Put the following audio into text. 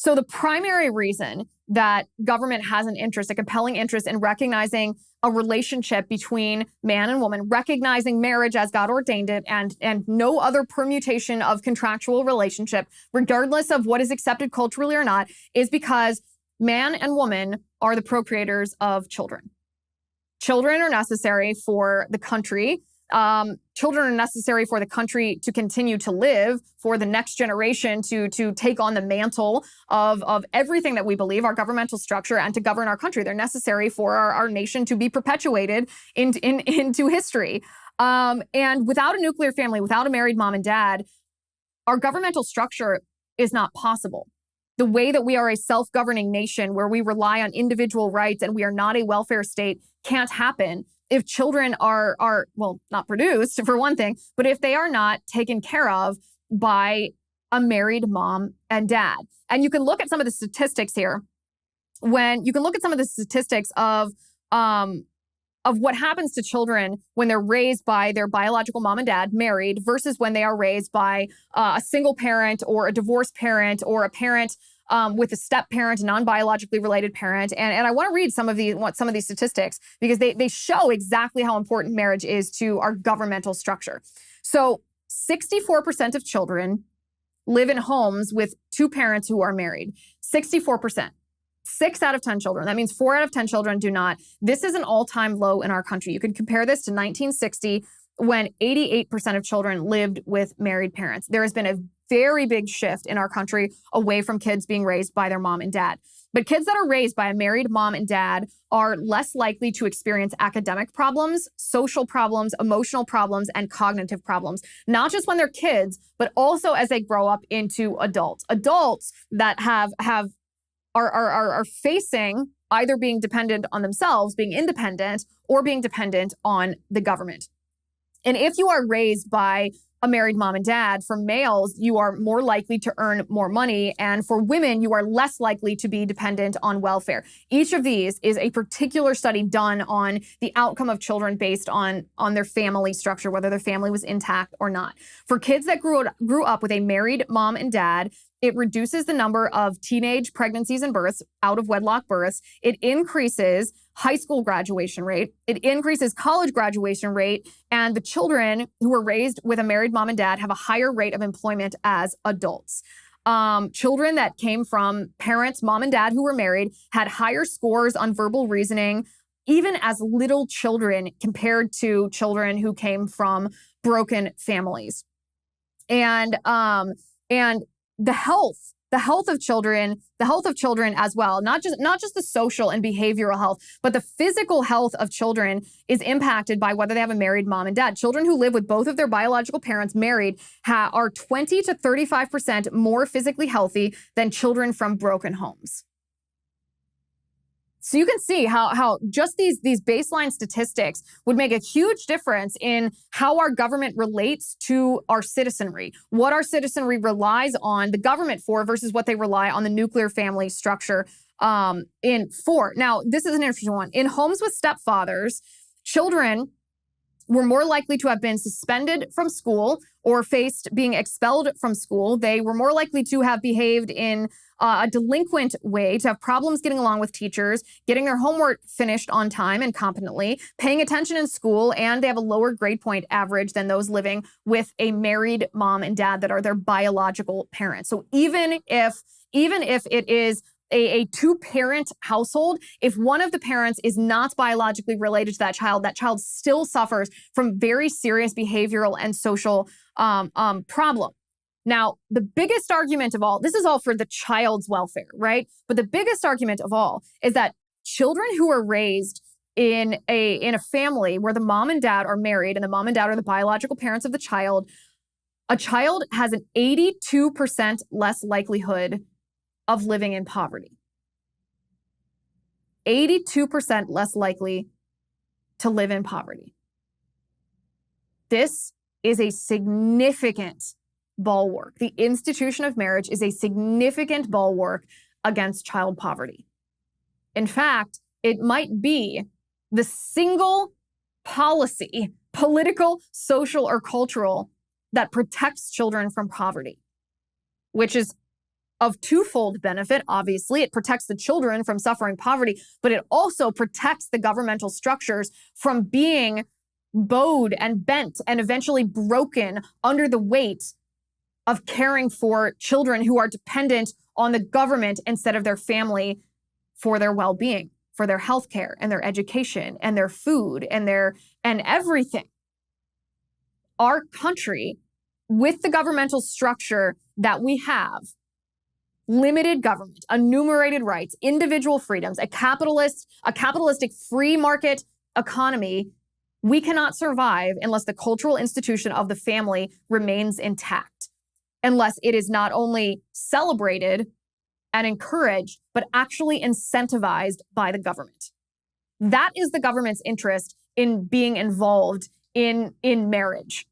So the primary reason that government has an interest, a compelling interest in recognizing a relationship between man and woman, recognizing marriage as God ordained it, and no other permutation of contractual relationship, regardless of what is accepted culturally or not, is because man and woman are the procreators of children. Children are necessary for the country. Children are necessary for the country to continue to live, for the next generation to take on the mantle of everything that we believe, our governmental structure, and to govern our country. They're necessary for our nation to be perpetuated into history. And without a nuclear family, without a married mom and dad, our governmental structure is not possible. The way that we are a self-governing nation where we rely on individual rights and we are not a welfare state can't happen if children are well, not produced, for one thing, but if they are not taken care of by a married mom and dad. And you can look at some of the statistics here. When you can look at some of the statistics of what happens to children when they're raised by their biological mom and dad, married, versus when they are raised by a single parent or a divorced parent or a parent with a step parent, a non-biologically related parent. And I want to read some of these statistics because they show exactly how important marriage is to our governmental structure. So 64% of children live in homes with two parents who are married. 64%. 6 out of 10 children. That means 4 out of 10 children do not. This is an all-time low in our country. You can compare this to 1960 when 88% of children lived with married parents. There has been a very big shift in our country away from kids being raised by their mom and dad. But kids that are raised by a married mom and dad are less likely to experience academic problems, social problems, emotional problems, and cognitive problems, not just when they're kids, but also as they grow up into adults. Adults that are facing either being dependent on themselves, being independent, or being dependent on the government. And if you are raised by a married mom and dad, for males, you are more likely to earn more money. And for women, you are less likely to be dependent on welfare. Each of these is a particular study done on the outcome of children based on their family structure, whether their family was intact or not. For kids that grew up with a married mom and dad, it reduces the number of teenage pregnancies and births, out of wedlock births. It increases high school graduation rate. It increases college graduation rate. And the children who were raised with a married mom and dad have a higher rate of employment as adults. Children that came from parents, mom and dad who were married, had higher scores on verbal reasoning, even as little children compared to children who came from broken families. And the health of children as well, not just the social and behavioral health, but the physical health of children is impacted by whether they have a married mom and dad. Children who live with both of their biological parents married are 20 to 35% more physically healthy than children from broken homes. So you can see how just these baseline statistics would make a huge difference in how our government relates to our citizenry, what our citizenry relies on the government for versus what they rely on the nuclear family structure for. Now, this is an interesting one. In homes with stepfathers, children were more likely to have been suspended from school or faced being expelled from school. They were more likely to have behaved in a delinquent way, to have problems getting along with teachers, getting their homework finished on time and competently, paying attention in school, and they have a lower grade point average than those living with a married mom and dad that are their biological parents. So even if it is a two-parent household, if one of the parents is not biologically related to that child still suffers from very serious behavioral and social problem. Now, the biggest argument of all, this is all for the child's welfare, right? But the biggest argument of all is that children who are raised in a family where the mom and dad are married and the mom and dad are the biological parents of the child, a child has an 82% less likelihood of living in poverty. 82% less likely to live in poverty. This is a significant bulwark. The institution of marriage is a significant bulwark against child poverty. In fact, it might be the single policy, political, social, or cultural, that protects children from poverty, which is of twofold benefit. Obviously, it protects the children from suffering poverty, but it also protects the governmental structures from being bowed and bent and eventually broken under the weight of caring for children who are dependent on the government instead of their family for their well-being, for their health care and their education and their food and everything. Our country, with the governmental structure that we have, limited government, enumerated rights, individual freedoms, a capitalistic free market economy, we cannot survive unless the cultural institution of the family remains intact, unless it is not only celebrated and encouraged, but actually incentivized by the government. That is the government's interest in being involved in marriage.